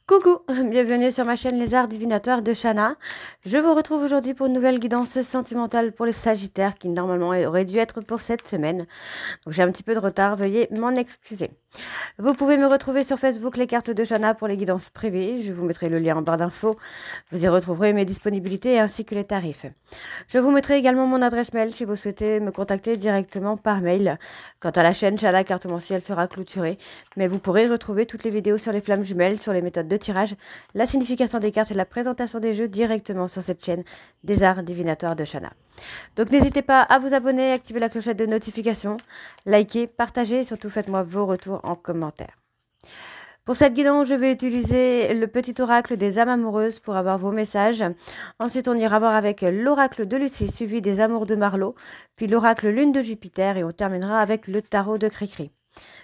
Coucou, bienvenue sur ma chaîne Les Arts Divinatoires de Shana. Je vous retrouve aujourd'hui pour une nouvelle guidance sentimentale pour les Sagittaires qui normalement aurait dû être pour cette semaine. Donc j'ai un petit peu de retard, veuillez m'en excuser. Vous pouvez me retrouver sur Facebook Les Cartes de Shana pour les guidances privées. Je vous mettrai le lien en barre d'infos. Vous y retrouverez mes disponibilités ainsi que les tarifs. Je vous mettrai également mon adresse mail si vous souhaitez me contacter directement par mail. Quant à la chaîne Shana Cartomancie, elle sera clôturée, mais vous pourrez retrouver toutes les vidéos sur les flammes jumelles, sur les méthodes de tirage, la signification des cartes et la présentation des jeux directement sur cette chaîne des Arts Divinatoires de Shana. Donc n'hésitez pas à vous abonner, activer la clochette de notification, liker, partager et surtout faites-moi vos retours en commentaire. Pour cette guidance, je vais utiliser le petit oracle des âmes amoureuses pour avoir vos messages. Ensuite, on ira voir avec l'oracle de Lucie, suivi des amours de Marlowe, puis l'oracle lune de Jupiter et on terminera avec le tarot de Cricri.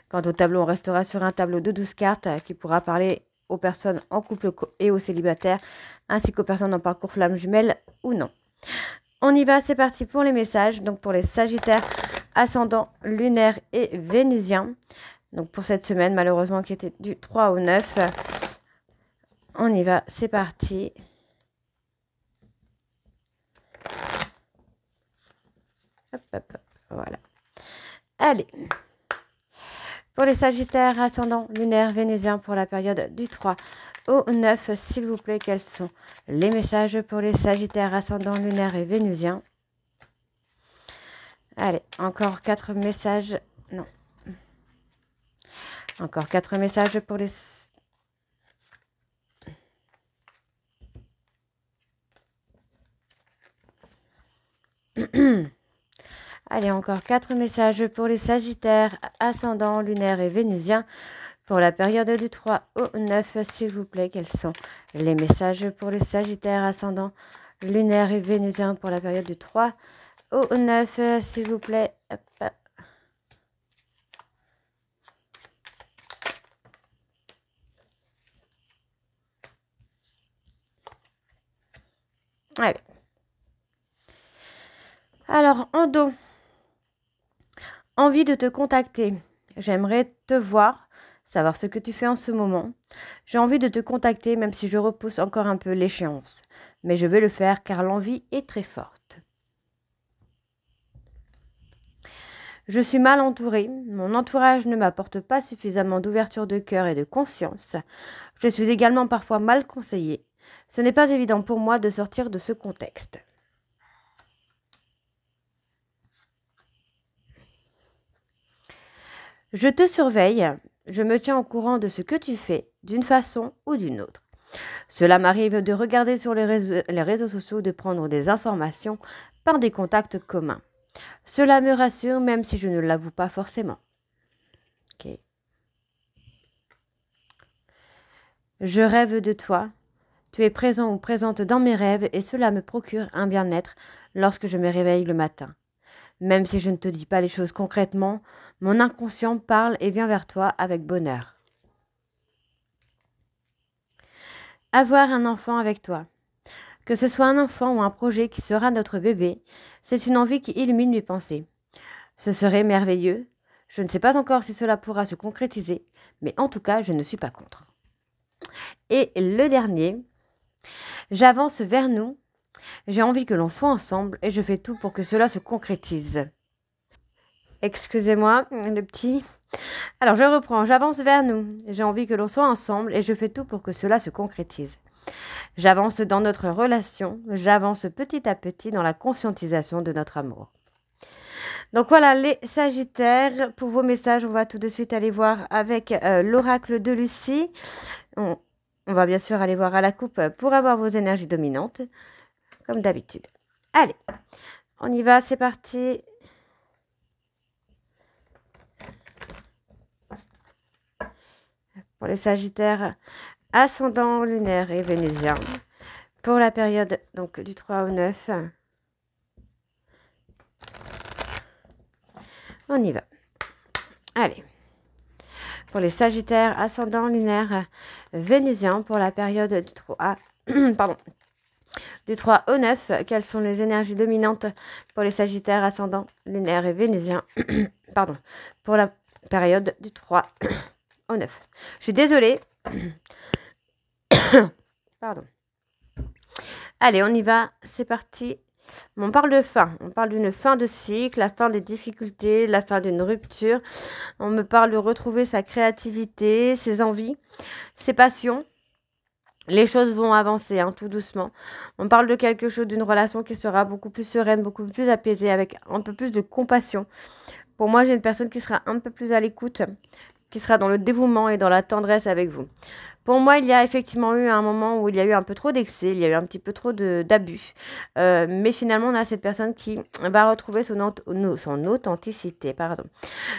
Quant au tableau, on restera sur un tableau de 12 cartes qui pourra parler aux personnes en couple et aux célibataires, ainsi qu'aux personnes en parcours flamme jumelle ou non. On y va, c'est parti pour les messages. Donc pour les Sagittaires, ascendant, lunaire et vénusien. Donc pour cette semaine, malheureusement, qui était du 3 au 9. On y va, c'est parti. Hop, hop, hop, voilà. Allez. Pour les Sagittaires, ascendant, lunaire, vénusien, pour la période du 3 au 9, s'il vous plaît, quels sont les messages pour les Sagittaires, ascendant, lunaire et vénusien? Allez, encore 4 messages. Non. Encore 4 messages pour les... Allez, encore 4 messages pour les Sagittaires, ascendant, lunaire et vénusien. Pour la période du 3 au 9, s'il vous plaît, quels sont les messages pour les Sagittaires, ascendant, lunaire et vénusien pour la période du 3 au 9, s'il vous plaît. Hop. Allez. Alors, en dos, envie de te contacter. J'aimerais te voir, savoir ce que tu fais en ce moment. J'ai envie de te contacter, même si je repousse encore un peu l'échéance. Mais je vais le faire car l'envie est très forte. Je suis mal entourée. Mon entourage ne m'apporte pas suffisamment d'ouverture de cœur et de conscience. Je suis également parfois mal conseillée. Ce n'est pas évident pour moi de sortir de ce contexte. Je te surveille, je me tiens au courant de ce que tu fais, d'une façon ou d'une autre. Cela m'arrive de regarder sur les réseaux sociaux, de prendre des informations par des contacts communs. Cela me rassure même si je ne l'avoue pas forcément. Okay. Je rêve de toi. Tu es présent ou présente dans mes rêves et cela me procure un bien-être lorsque je me réveille le matin. Même si je ne te dis pas les choses concrètement, mon inconscient parle et vient vers toi avec bonheur. Avoir un enfant avec toi. Que ce soit un enfant ou un projet qui sera notre bébé, c'est une envie qui illumine mes pensées. Ce serait merveilleux. Je ne sais pas encore si cela pourra se concrétiser, mais en tout cas, je ne suis pas contre. Et le dernier, j'avance vers nous. J'ai envie que l'on soit ensemble et je fais tout pour que cela se concrétise. Excusez-moi, le petit. Alors, je reprends. J'avance vers nous. J'ai envie que l'on soit ensemble et je fais tout pour que cela se concrétise. J'avance dans notre relation. J'avance petit à petit dans la conscientisation de notre amour. Donc voilà, les Sagittaires. Pour vos messages, on va tout de suite aller voir avec l'oracle de Lucie. On va bien sûr aller voir à la coupe pour avoir vos énergies dominantes, comme d'habitude. Allez, on y va, c'est parti. Pour les Sagittaires, ascendant, lunaire et vénusien. Pour la période donc du 3 au 9. On y va. Allez. Pour les Sagittaires, ascendant, lunaire, vénusien. Pour la période du 3, du 3 au 9. Quelles sont les énergies dominantes pour les Sagittaires, ascendant, lunaire et vénusien? Pour la période du 3 au 9. Je suis désolée. Pardon. Allez, on y va. C'est parti. On parle de fin. On parle d'une fin de cycle, la fin des difficultés, la fin d'une rupture. On me parle de retrouver sa créativité, ses envies, ses passions. Les choses vont avancer, hein, tout doucement. On parle de quelque chose, d'une relation qui sera beaucoup plus sereine, beaucoup plus apaisée, avec un peu plus de compassion. Pour moi, j'ai une personne qui sera un peu plus à l'écoute, qui sera dans le dévouement et dans la tendresse avec vous. Pour moi, il y a effectivement eu un moment où il y a eu un peu trop d'excès, il y a eu un petit peu trop d'abus. Mais finalement, on a cette personne qui va retrouver son authenticité. Pardon.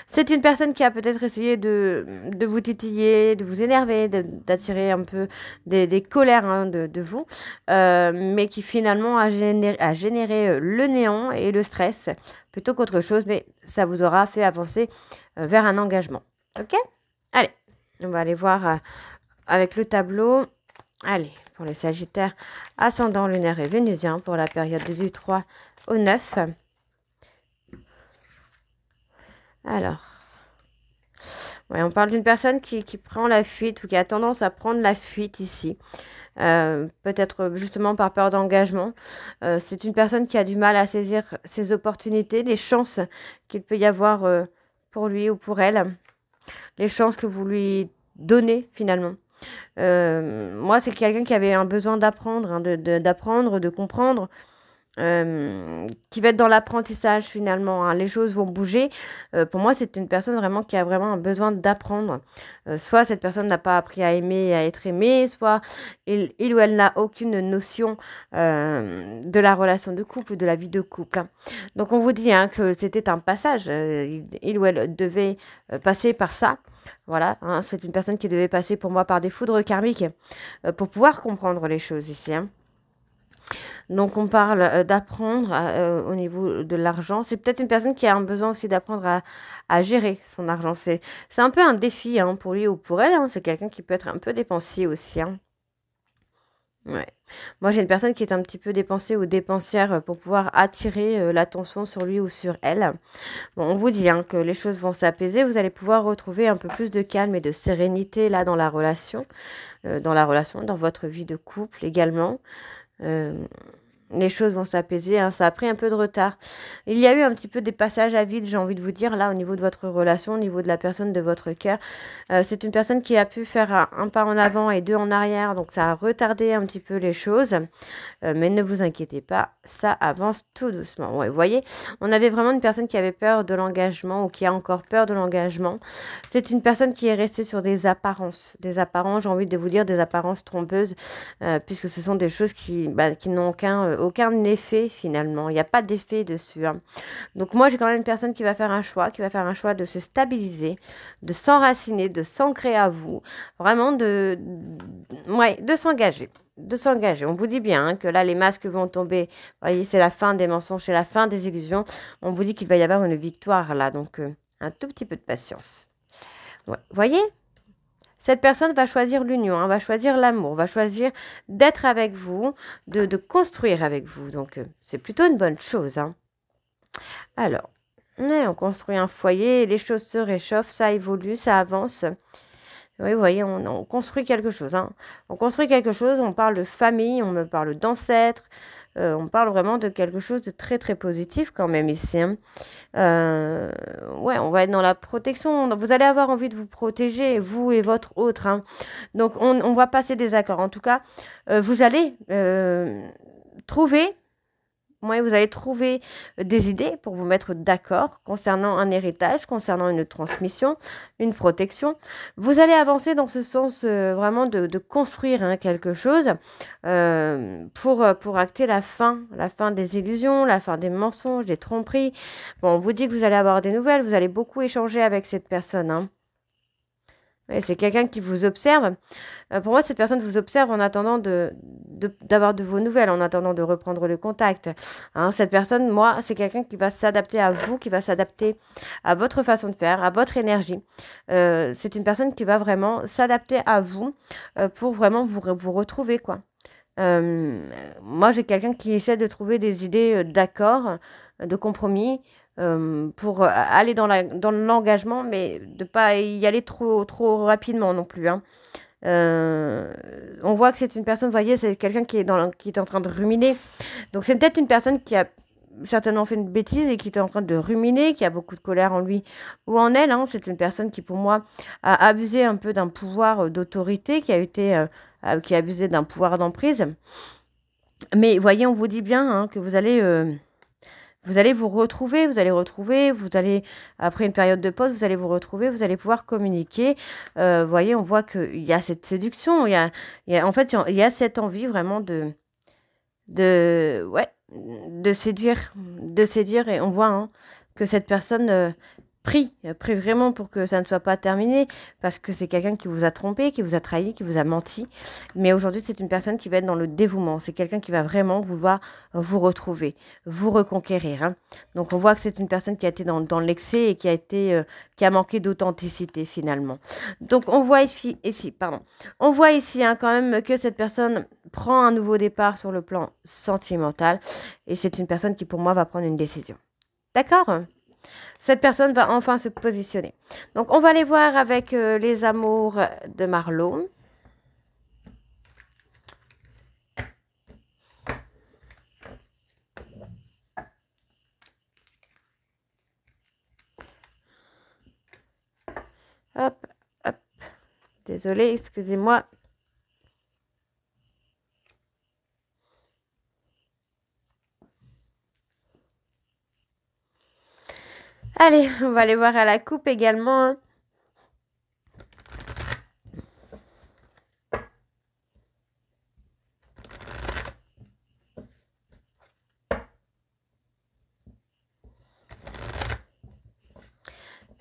C'est une personne qui a peut-être essayé de vous titiller, de vous énerver, d'attirer un peu des colères, hein, de vous, mais qui finalement a généré le néant et le stress plutôt qu'autre chose, mais ça vous aura fait avancer vers un engagement. Ok? Allez, on va aller voir avec le tableau. Allez, pour les Sagittaires, ascendant lunaire et vénusien pour la période du 3 au 9. Alors, ouais, on parle d'une personne qui prend la fuite ou qui a tendance à prendre la fuite ici. Peut-être justement par peur d'engagement. C'est une personne qui a du mal à saisir ses opportunités, les chances qu'il peut y avoir pour lui ou pour elle, les chances que vous lui donnez finalement. Moi, c'est quelqu'un qui avait un besoin d'apprendre, hein, d'apprendre, de comprendre, qui va être dans l'apprentissage finalement, hein. Les choses vont bouger. Pour moi, c'est une personne vraiment qui a vraiment un besoin d'apprendre. Soit cette personne n'a pas appris à aimer et à être aimée, soit il ou elle n'a aucune notion de la relation de couple ou de la vie de couple, hein. Donc on vous dit, hein, que c'était un passage. Il ou elle devait passer par ça. Voilà, hein, c'est une personne qui devait passer pour moi par des foudres karmiques pour pouvoir comprendre les choses ici, hein. Donc, on parle d'apprendre au niveau de l'argent. C'est peut-être une personne qui a un besoin aussi d'apprendre à gérer son argent. C'est un peu un défi, hein, pour lui ou pour elle, hein. C'est quelqu'un qui peut être un peu dépensier aussi, hein. Ouais. Moi, j'ai une personne qui est un petit peu dépensière ou dépensière pour pouvoir attirer l'attention sur lui ou sur elle. Bon, on vous dit, hein, que les choses vont s'apaiser. Vous allez pouvoir retrouver un peu plus de calme et de sérénité là dans la relation, dans votre vie de couple également. Les choses vont s'apaiser, hein. Ça a pris un peu de retard. Il y a eu un petit peu des passages à vide, j'ai envie de vous dire, là, au niveau de votre relation, au niveau de la personne de votre cœur. C'est une personne qui a pu faire un pas en avant et deux en arrière, donc ça a retardé un petit peu les choses. Mais ne vous inquiétez pas, ça avance tout doucement. Ouais, vous voyez, on avait vraiment une personne qui avait peur de l'engagement ou qui a encore peur de l'engagement. C'est une personne qui est restée sur des apparences, j'ai envie de vous dire des apparences trompeuses, puisque ce sont des choses qui n'ont aucun effet finalement. Il n'y a pas d'effet dessus, hein. Donc moi, j'ai quand même une personne qui va faire un choix, de se stabiliser, de s'enraciner, de s'ancrer à vous, vraiment de s'engager. On vous dit bien, hein, que là, les masques vont tomber. Vous voyez, c'est la fin des mensonges, c'est la fin des illusions. On vous dit qu'il va y avoir une victoire là, donc un tout petit peu de patience. Ouais. Voyez, cette personne va choisir l'union, hein, va choisir l'amour, va choisir d'être avec vous, de construire avec vous. Donc, c'est plutôt une bonne chose, hein. Alors, on construit un foyer, les choses se réchauffent, ça évolue, ça avance. Oui, vous voyez, on construit quelque chose, hein. On construit quelque chose, on parle de famille, on me parle d'ancêtres, on parle vraiment de quelque chose de très très positif quand même ici, hein. Ouais, on va être dans la protection. Vous allez avoir envie de vous protéger, vous et votre autre, hein. Donc, on va passer des accords. En tout cas, vous allez trouver... Moi, vous allez trouver des idées pour vous mettre d'accord concernant un héritage, concernant une transmission, une protection. Vous allez avancer dans ce sens vraiment de construire, hein, quelque chose pour acter la fin des illusions, la fin des mensonges, des tromperies. Bon, on vous dit que vous allez avoir des nouvelles, vous allez beaucoup échanger avec cette personne, hein. C'est quelqu'un qui vous observe. Pour moi, cette personne vous observe en attendant d'avoir de vos nouvelles, en attendant de reprendre le contact, hein. Cette personne, moi, c'est quelqu'un qui va s'adapter à vous, qui va s'adapter à votre façon de faire, à votre énergie. C'est une personne qui va vraiment s'adapter à vous pour vraiment vous retrouver, quoi. Moi, j'ai quelqu'un qui essaie de trouver des idées d'accord, de compromis, pour aller dans l'engagement, mais de pas y aller trop rapidement non plus, hein. On voit que c'est une personne, vous voyez, c'est quelqu'un qui est en train de ruminer. Donc c'est peut-être une personne qui a certainement fait une bêtise et qui est en train de ruminer, qui a beaucoup de colère en lui ou en elle. Hein. C'est une personne qui, pour moi, a abusé un peu d'un pouvoir d'autorité, qui a abusé d'un pouvoir d'emprise. Mais voyez, on vous dit bien hein, que vous allez vous retrouver, après une période de pause, vous allez vous retrouver, vous allez pouvoir communiquer. Voyez, on voit qu'il y a cette séduction, en fait, il y a cette envie vraiment ouais, de séduire, et on voit hein, que cette personne prie vraiment pour que ça ne soit pas terminé, parce que c'est quelqu'un qui vous a trompé, qui vous a trahi, qui vous a menti. Mais aujourd'hui, c'est une personne qui va être dans le dévouement. C'est quelqu'un qui va vraiment vouloir vous retrouver, vous reconquérir. Hein. Donc, on voit que c'est une personne qui a été dans l'excès et qui a manqué d'authenticité finalement. Donc, on voit ici, on voit ici hein, quand même que cette personne prend un nouveau départ sur le plan sentimental, et c'est une personne qui, pour moi, va prendre une décision. D'accord ? Cette personne va enfin se positionner. Donc, on va aller voir avec les amours de Marlo. Hop, hop. Désolée, excusez-moi. Allez, on va aller voir à la coupe également. Hein.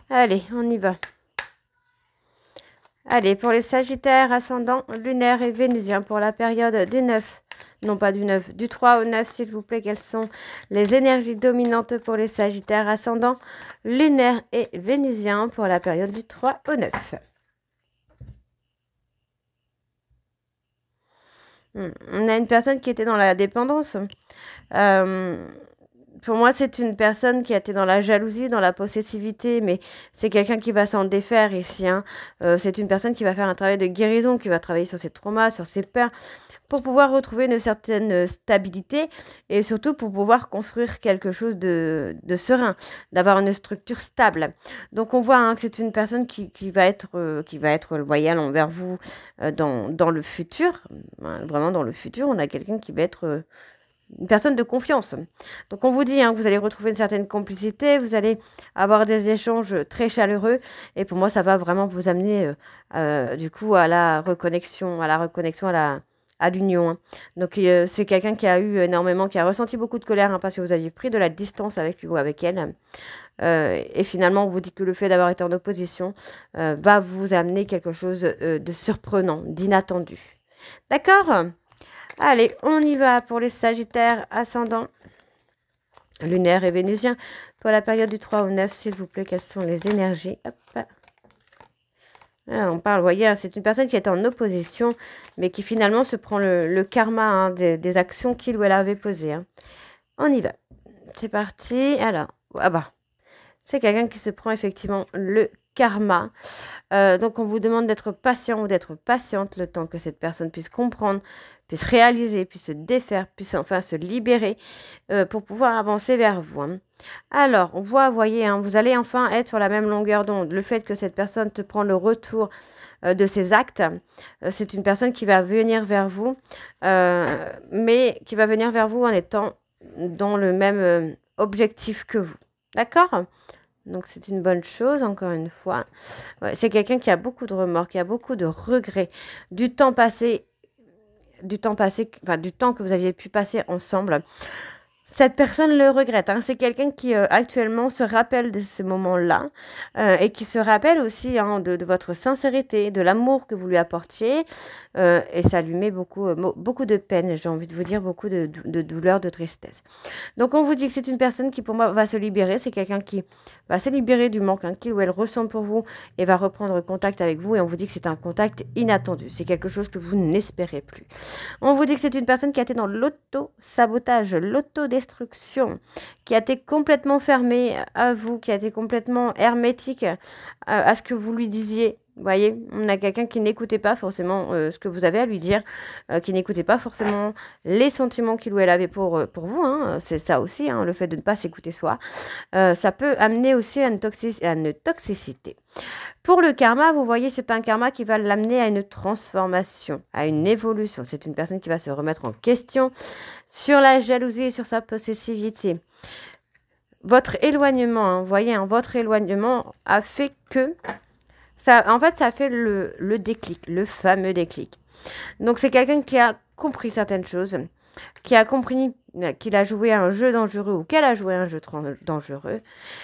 Allez, on y va. Allez, pour les Sagittaires, ascendant, lunaire et vénusien, pour la période du 9, non pas du 9, du 3 au 9, s'il vous plaît, quelles sont les énergies dominantes pour les Sagittaires, ascendant, lunaire et vénusien, pour la période du 3 au 9. On a une personne qui était dans la dépendance. Pour moi, c'est une personne qui a été dans la jalousie, dans la possessivité, mais c'est quelqu'un qui va s'en défaire ici. Hein. C'est une personne qui va faire un travail de guérison, qui va travailler sur ses traumas, sur ses peurs, pour pouvoir retrouver une certaine stabilité et surtout pour pouvoir construire quelque chose de serein, d'avoir une structure stable. Donc on voit hein, que c'est une personne qui va être loyale envers vous dans le futur. Vraiment dans le futur, on a quelqu'un qui va être... une personne de confiance. Donc on vous dit hein, que vous allez retrouver une certaine complicité, vous allez avoir des échanges très chaleureux, et pour moi ça va vraiment vous amener du coup à la reconnexion, à l'union. Hein. Donc c'est quelqu'un qui a eu énormément, qui a ressenti beaucoup de colère hein, parce que vous aviez pris de la distance avec lui ou avec elle. Et finalement, on vous dit que le fait d'avoir été en opposition va vous amener quelque chose de surprenant, d'inattendu. D'accord ? Allez, on y va pour les Sagittaires, ascendant, lunaire et vénusien. Pour la période du 3 au 9, s'il vous plaît, quelles sont les énergies? Hop. Ah, on parle, vous voyez, hein, c'est une personne qui est en opposition, mais qui finalement se prend le karma hein, des actions qu'il ou elle avait posées. Hein. On y va. C'est parti. Alors, ah bah, c'est quelqu'un qui se prend effectivement le karma. Donc, on vous demande d'être patient ou d'être patiente le temps que cette personne puisse comprendre, puisse réaliser, puisse se défaire, puisse enfin se libérer pour pouvoir avancer vers vous. Hein. Alors, on voit, voyez, hein, vous allez enfin être sur la même longueur d'onde. Le fait que cette personne te prend le retour de ses actes, c'est une personne qui va venir vers vous, mais qui va venir vers vous en étant dans le même objectif que vous. D'accord ? Donc, c'est une bonne chose, encore une fois. Ouais, c'est quelqu'un qui a beaucoup de remords, qui a beaucoup de regrets, du temps que vous aviez pu passer ensemble. Cette personne le regrette. Hein. C'est quelqu'un qui actuellement se rappelle de ce moment-là et qui se rappelle aussi hein, de votre sincérité, de l'amour que vous lui apportiez. Et ça lui met beaucoup de peine, j'ai envie de vous dire, beaucoup de douleur, de tristesse. Donc on vous dit que c'est une personne qui pour moi va se libérer. C'est quelqu'un qui va se libérer du manque hein, qu'il ou elle ressent pour vous et va reprendre contact avec vous. Et on vous dit que c'est un contact inattendu. C'est quelque chose que vous n'espérez plus. On vous dit que c'est une personne qui a été dans l'auto-sabotage, l'auto-destruction, qui a été complètement fermée à vous, qui a été complètement hermétique à ce que vous lui disiez, Vous voyez, on a quelqu'un qui n'écoutait pas forcément ce que vous avez à lui dire, qui n'écoutait pas forcément les sentiments qu'il ou elle avait pour vous. Hein. C'est ça aussi, hein, le fait de ne pas s'écouter soi. Ça peut amener aussi à une toxicité. Pour le karma, vous voyez, c'est un karma qui va l'amener à une transformation, à une évolution. C'est une personne qui va se remettre en question sur la jalousie et sur sa possessivité. Votre éloignement, hein, vous voyez, hein, votre éloignement a fait que... Ça, en fait, ça fait le déclic, le fameux déclic. Donc, c'est quelqu'un qui a compris certaines choses, qui a compris qu'il a joué un jeu dangereux ou qu'elle a joué un jeu dangereux.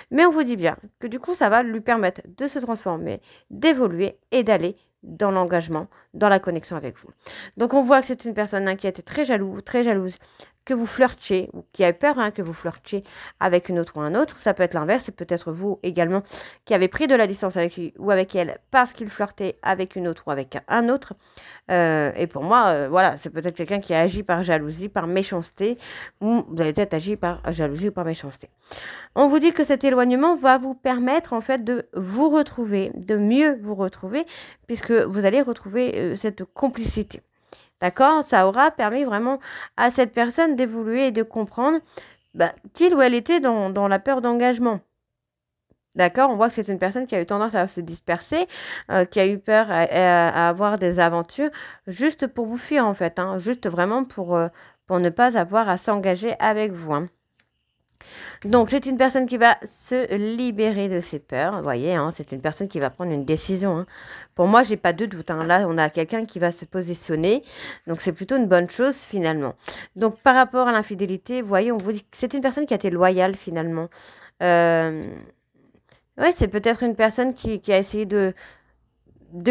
Mais on vous dit bien que du coup, ça va lui permettre de se transformer, d'évoluer et d'aller dans l'engagement, dans la connexion avec vous. Donc, on voit que c'est une personne inquiète et très jalouse, que vous flirtiez, ou qui a peur que vous flirtiez avec une autre ou un autre. Ça peut être l'inverse, c'est peut-être vous également qui avez pris de la distance avec lui ou avec elle parce qu'il flirtait avec une autre ou avec un autre. Et pour moi, voilà, c'est peut-être quelqu'un qui a agi par jalousie, par méchanceté, ou vous avez peut-être agi par jalousie ou par méchanceté. On vous dit que cet éloignement va vous permettre en fait de vous retrouver, de mieux vous retrouver, puisque vous allez retrouver cette complicité. D'accord? Ça aura permis vraiment à cette personne d'évoluer et de comprendre qu'il ou elle était dans la peur d'engagement. D'accord? On voit que c'est une personne qui a eu tendance à se disperser, qui a eu peur à avoir des aventures, juste pour vous fuir en fait, hein, juste vraiment pour ne pas avoir à s'engager avec vous. Hein. Donc, c'est une personne qui va se libérer de ses peurs. Vous voyez, hein, c'est une personne qui va prendre une décision. Hein. Pour moi, j'ai pas de doute. Hein. Là, on a quelqu'un qui va se positionner. Donc, c'est plutôt une bonne chose, finalement. Donc, par rapport à l'infidélité, vous voyez, on vous dit que c'est une personne qui a été loyale, finalement. Oui, c'est peut-être une personne qui a essayé de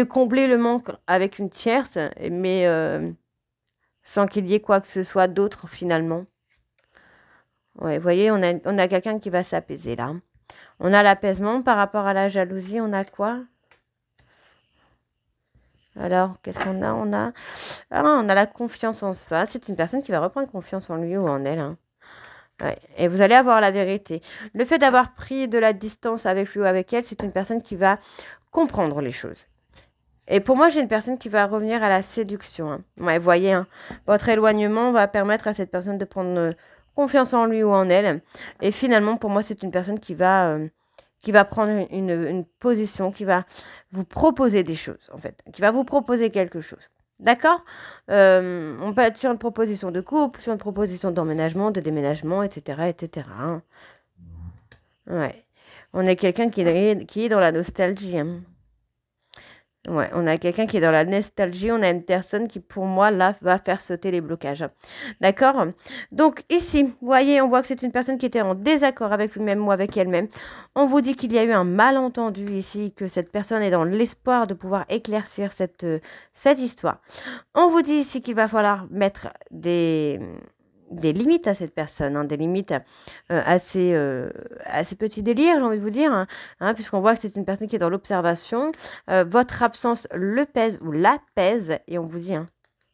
combler le manque avec une tierce, mais sans qu'il y ait quoi que ce soit d'autre, finalement. Ouais, vous voyez, on a quelqu'un qui va s'apaiser là. On a l'apaisement par rapport à la jalousie. On a quoi? Alors, qu'est-ce qu'on a? On a la confiance en soi. C'est une personne qui va reprendre confiance en lui ou en elle. Hein. Ouais. Et vous allez avoir la vérité. Le fait d'avoir pris de la distance avec lui ou avec elle, c'est une personne qui va comprendre les choses. Et pour moi, j'ai une personne qui va revenir à la séduction. Hein. Ouais, vous voyez, hein, votre éloignement va permettre à cette personne de prendre... confiance en lui ou en elle. Et finalement, pour moi, c'est une personne qui va prendre une position, qui va vous proposer des choses, en fait. Qui va vous proposer quelque chose. D'accord? On peut être sur une proposition de couple, sur une proposition d'emménagement, de déménagement, etc., etc. Hein. Ouais. On est quelqu'un qui est dans la nostalgie. Hein. Ouais, on a quelqu'un qui est dans la nostalgie, on a une personne qui, pour moi, là, va faire sauter les blocages. D'accord? Donc, ici, vous voyez, on voit que c'est une personne qui était en désaccord avec lui-même ou avec elle-même. On vous dit qu'il y a eu un malentendu ici, que cette personne est dans l'espoir de pouvoir éclaircir cette histoire. On vous dit ici qu'il va falloir mettre des limites à cette personne, hein, des limites à ces petits délires, j'ai envie de vous dire, hein, puisqu'on voit que c'est une personne qui est dans l'observation. Votre absence le pèse ou la pèse, et on vous dit,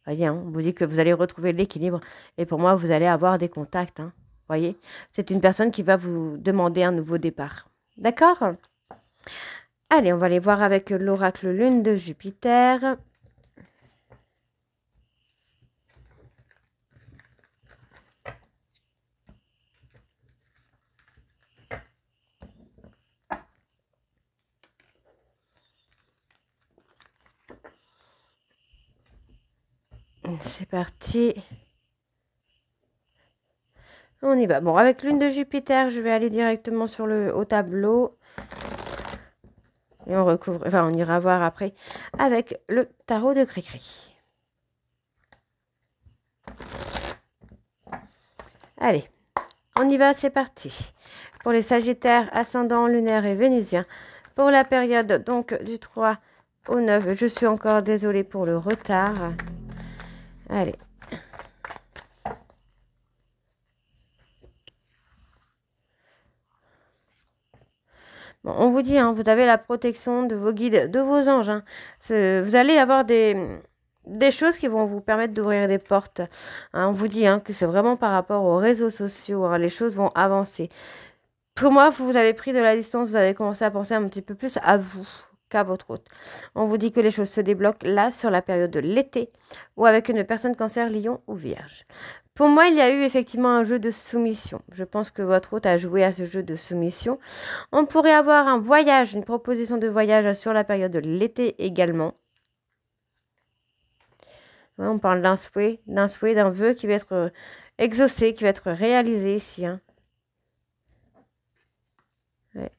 voyez, on vous dit que vous allez retrouver l'équilibre, et pour moi, vous allez avoir des contacts, voyez. C'est une personne qui va vous demander un nouveau départ. D'accord? Allez, on va aller voir avec l'oracle lune de Jupiter. C'est parti. On y va. Bon, avec lune de Jupiter, je vais aller directement au tableau. Et on ira voir après avec le tarot de Cricri. Allez, on y va, c'est parti. Pour les Sagittaires, ascendant lunaire et vénusien, pour la période donc du 3 au 9, je suis encore désolée pour le retard. Allez. Bon, on vous dit, vous avez la protection de vos guides, de vos anges. Vous allez avoir des choses qui vont vous permettre d'ouvrir des portes. On vous dit que c'est vraiment par rapport aux réseaux sociaux. Les choses vont avancer. Pour moi, vous avez pris de la distance, vous avez commencé à penser un petit peu plus à vous qu'à votre hôte. On vous dit que les choses se débloquent là sur la période de l'été ou avec une personne cancer, lion ou vierge. Pour moi, il y a eu effectivement un jeu de soumission. Je pense que votre hôte a joué à ce jeu de soumission. On pourrait avoir un voyage, une proposition de voyage sur la période de l'été également. Ouais, on parle d'un souhait, d'un vœu qui va être exaucé, qui va être réalisé ici. Hein. Ouais.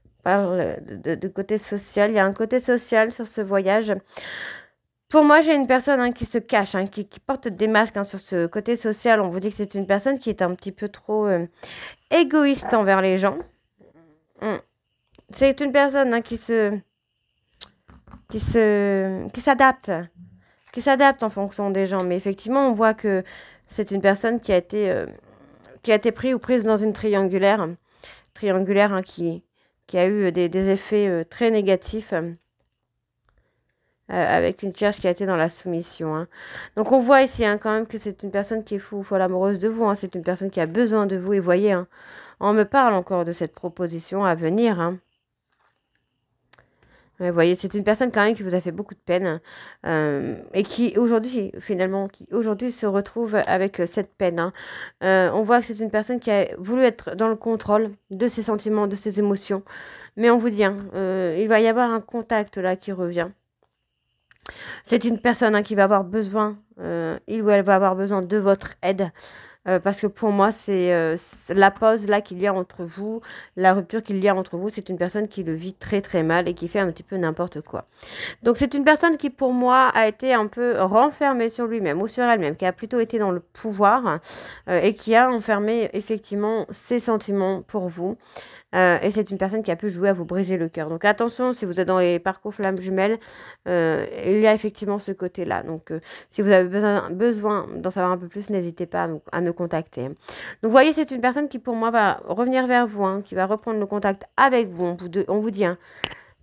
On parle de côté social. Il y a un côté social sur ce voyage. Pour moi, j'ai une personne qui se cache, qui porte des masques sur ce côté social. On vous dit que c'est une personne qui est un petit peu trop égoïste envers les gens. C'est une personne qui s'adapte en fonction des gens. Mais effectivement, on voit que c'est une personne qui a été prise ou prise dans une triangulaire qui a eu des effets très négatifs. Avec une tierce qui a été dans la soumission. Hein. Donc on voit ici quand même que c'est une personne qui est folle amoureuse de vous. Hein. C'est une personne qui a besoin de vous. Et voyez, on me parle encore de cette proposition à venir. Hein. Vous voyez, c'est une personne quand même qui vous a fait beaucoup de peine et qui aujourd'hui, finalement, se retrouve avec cette peine. Hein. On voit que c'est une personne qui a voulu être dans le contrôle de ses sentiments, de ses émotions. Mais on vous dit, il va y avoir un contact là qui revient. C'est une personne qui va avoir besoin, il ou elle va avoir besoin de votre aide. Parce que pour moi, c'est la pause là qu'il y a entre vous, la rupture qu'il y a entre vous. C'est une personne qui le vit très très mal et qui fait un petit peu n'importe quoi. Donc c'est une personne qui pour moi a été un peu renfermée sur lui-même ou sur elle-même, qui a plutôt été dans le pouvoir et qui a enfermé effectivement ses sentiments pour vous. Et c'est une personne qui a pu jouer à vous briser le cœur. Donc attention, si vous êtes dans les parcours flammes jumelles, il y a effectivement ce côté-là. Donc si vous avez besoin d'en savoir un peu plus, n'hésitez pas à me contacter. Donc vous voyez, c'est une personne qui pour moi va revenir vers vous, qui va reprendre le contact avec vous. On vous dit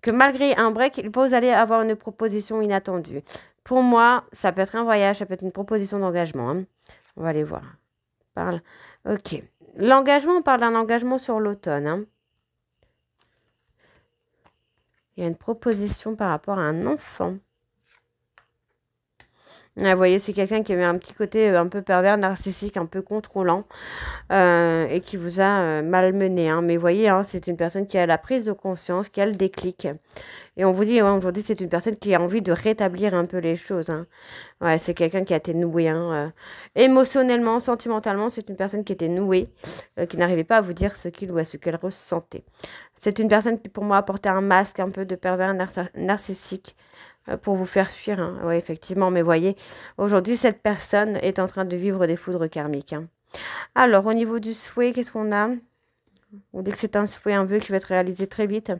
que malgré un break, vous allez avoir une proposition inattendue. Pour moi, ça peut être un voyage, ça peut être une proposition d'engagement. Hein. On va aller voir. Ok. L'engagement, on parle d'un engagement sur l'automne. Hein. Il y a une proposition par rapport à un enfant. Vous voyez, c'est quelqu'un qui avait un petit côté un peu pervers, narcissique, un peu contrôlant et qui vous a malmené. Hein. Mais vous voyez, c'est une personne qui a la prise de conscience, qui a le déclic. Et on vous dit, aujourd'hui, c'est une personne qui a envie de rétablir un peu les choses. Hein. Ouais, c'est quelqu'un qui a été noué. Émotionnellement, sentimentalement, c'est une personne qui était nouée, qui n'arrivait pas à vous dire ce qu'il ou ce qu'elle ressentait. C'est une personne qui, pour moi, a porté un masque un peu de pervers narcissique pour vous faire fuir. Hein. Oui, effectivement. Mais voyez, aujourd'hui, cette personne est en train de vivre des foudres karmiques. Hein. Alors, au niveau du souhait, qu'est-ce qu'on a? On dit que c'est un souhait, un vœu qui va être réalisé très vite.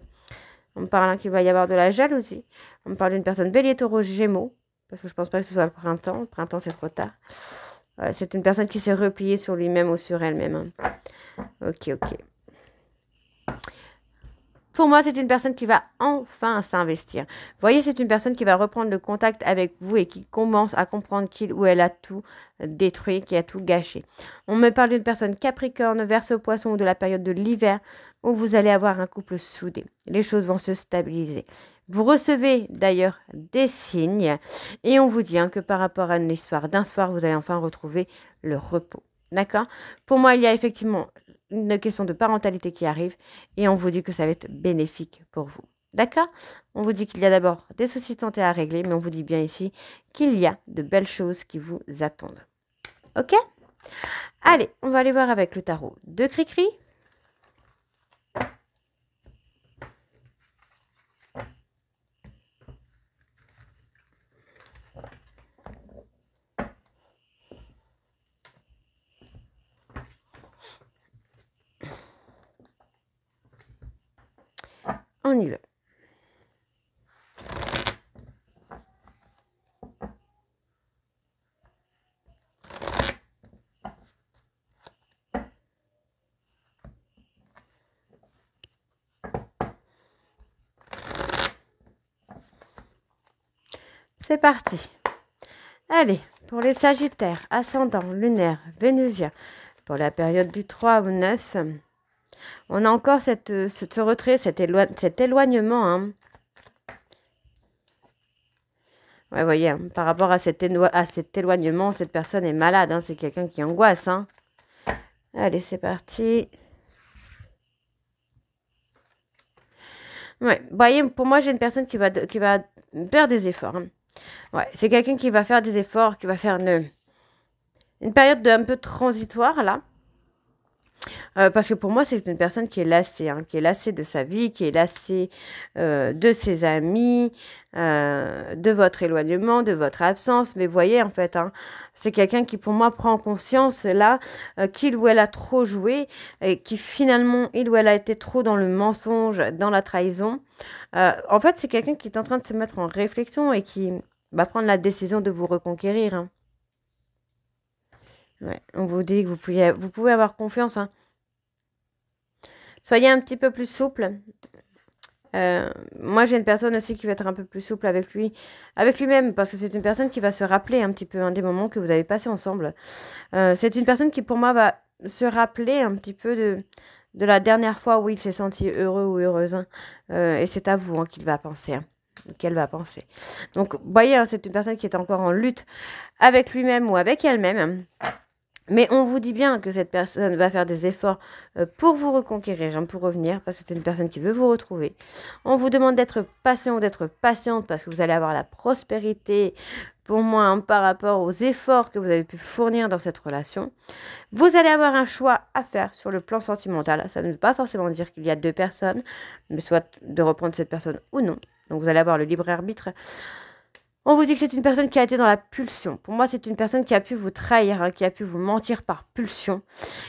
On parle qu'il va y avoir de la jalousie. On parle d'une personne bélier, taureau, gémeaux. Parce que je ne pense pas que ce soit le printemps. Le printemps, c'est trop tard. C'est une personne qui s'est repliée sur lui-même ou sur elle-même. Hein. Ok. Pour moi, c'est une personne qui va enfin s'investir. Vous voyez, c'est une personne qui va reprendre le contact avec vous et qui commence à comprendre qu'il ou elle a tout détruit, qui a tout gâché. On me parle d'une personne capricorne, verseau, poisson ou de la période de l'hiver où vous allez avoir un couple soudé. Les choses vont se stabiliser. Vous recevez d'ailleurs des signes et on vous dit que par rapport à une histoire d'un soir, vous allez enfin retrouver le repos. D'accord? Pour moi, il y a effectivement une question de parentalité qui arrive et on vous dit que ça va être bénéfique pour vous. D'accord? On vous dit qu'il y a d'abord des soucis de santé à régler, mais on vous dit bien ici qu'il y a de belles choses qui vous attendent. Ok? Allez, on va aller voir avec le tarot de Cricri. On y va. C'est parti. Allez, pour les Sagittaires, ascendant, lunaire, vénusien, pour la période du 3 au 9, On a encore ce retrait, cet éloignement. Hein. Ouais, vous voyez, hein, par rapport à cet éloignement, cette personne est malade. Hein, c'est quelqu'un qui angoisse. Hein. Allez, c'est parti. Ouais, vous voyez, pour moi, j'ai une personne qui va faire des efforts. Hein. Ouais, c'est quelqu'un qui va faire des efforts, qui va faire une période un peu transitoire, là. Parce que pour moi, c'est une personne qui est lassée, hein, qui est lassée de sa vie, qui est lassée de ses amis, de votre éloignement, de votre absence. Mais vous voyez, en fait, hein, c'est quelqu'un qui, pour moi, prend conscience, là, qu'il ou elle a trop joué, et qui, finalement, il ou elle a été trop dans le mensonge, dans la trahison. En fait, c'est quelqu'un qui est en train de se mettre en réflexion et qui va prendre la décision de vous reconquérir. Hein. Ouais, on vous dit que vous pouvez avoir confiance. Hein. Soyez un petit peu plus souple. Moi, j'ai une personne aussi qui va être un peu plus souple avec lui-même, parce que c'est une personne qui va se rappeler un petit peu des moments que vous avez passés ensemble. C'est une personne qui, pour moi, va se rappeler un petit peu de la dernière fois où il s'est senti heureux ou heureuse. Hein. Et c'est à vous hein, qu'il va penser. Hein, qu'elle va penser. Donc, vous voyez, hein, c'est une personne qui est encore en lutte avec lui-même ou avec elle-même. Mais on vous dit bien que cette personne va faire des efforts pour vous reconquérir, hein, pour revenir, parce que c'est une personne qui veut vous retrouver. On vous demande d'être patient ou d'être patiente, parce que vous allez avoir la prospérité, pour moi, hein, par rapport aux efforts que vous avez pu fournir dans cette relation. Vous allez avoir un choix à faire sur le plan sentimental. Ça ne veut pas forcément dire qu'il y a deux personnes, mais soit de reprendre cette personne ou non. Donc vous allez avoir le libre arbitre. On vous dit que c'est une personne qui a été dans la pulsion. Pour moi, c'est une personne qui a pu vous trahir, hein, qui a pu vous mentir par pulsion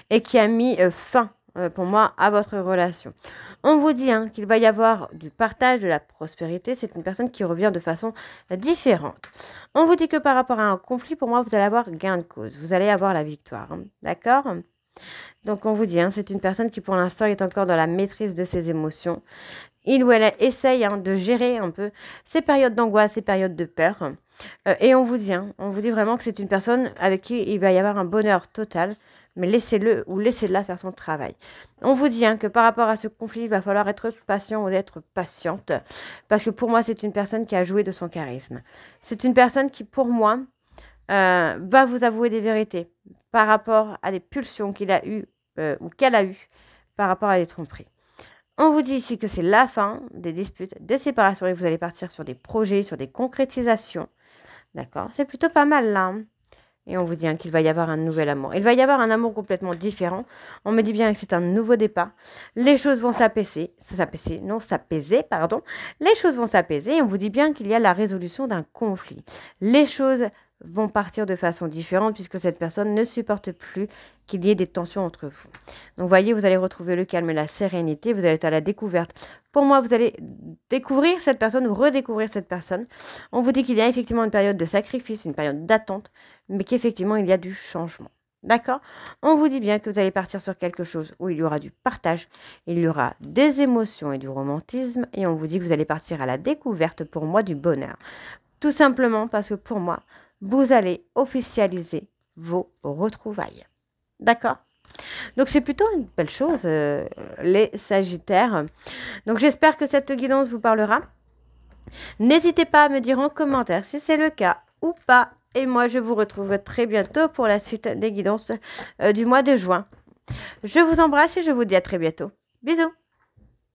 et qui a mis fin, pour moi, à votre relation. On vous dit hein, qu'il va y avoir du partage, de la prospérité. C'est une personne qui revient de façon différente. On vous dit que par rapport à un conflit, pour moi, vous allez avoir gain de cause. Vous allez avoir la victoire. Hein, d'accord ? Donc, on vous dit, hein, c'est une personne qui, pour l'instant, est encore dans la maîtrise de ses émotions. Il ou elle essaye hein, de gérer un peu ces périodes d'angoisse, ces périodes de peur. Et on vous dit vraiment que c'est une personne avec qui il va y avoir un bonheur total, mais laissez-le ou laissez-la faire son travail. On vous dit hein, que par rapport à ce conflit, il va falloir être patient ou être patiente, parce que pour moi, c'est une personne qui a joué de son charisme. C'est une personne qui, pour moi, va vous avouer des vérités par rapport à des pulsions qu'il a eues ou qu'elle a eues par rapport à des tromperies. On vous dit ici que c'est la fin des disputes, des séparations et vous allez partir sur des projets, sur des concrétisations. D'accord ? C'est plutôt pas mal là. Hein. Et on vous dit hein, qu'il va y avoir un nouvel amour. Il va y avoir un amour complètement différent. On me dit bien que c'est un nouveau départ. Les choses vont s'apaiser. Les choses vont s'apaiser et on vous dit bien qu'il y a la résolution d'un conflit. Les choses vont partir de façon différente puisque cette personne ne supporte plus qu'il y ait des tensions entre vous. Donc, voyez, vous allez retrouver le calme et la sérénité. Vous allez être à la découverte. Pour moi, vous allez découvrir cette personne ou redécouvrir cette personne. On vous dit qu'il y a effectivement une période de sacrifice, une période d'attente, mais qu'effectivement, il y a du changement. D'accord ? On vous dit bien que vous allez partir sur quelque chose où il y aura du partage, il y aura des émotions et du romantisme, et on vous dit que vous allez partir à la découverte, pour moi, du bonheur. Tout simplement parce que pour moi, vous allez officialiser vos retrouvailles. D'accord ? Donc, c'est plutôt une belle chose, les Sagittaires. Donc, j'espère que cette guidance vous parlera. N'hésitez pas à me dire en commentaire si c'est le cas ou pas. Et moi, je vous retrouve très bientôt pour la suite des guidances du mois de juin. Je vous embrasse et je vous dis à très bientôt. Bisous!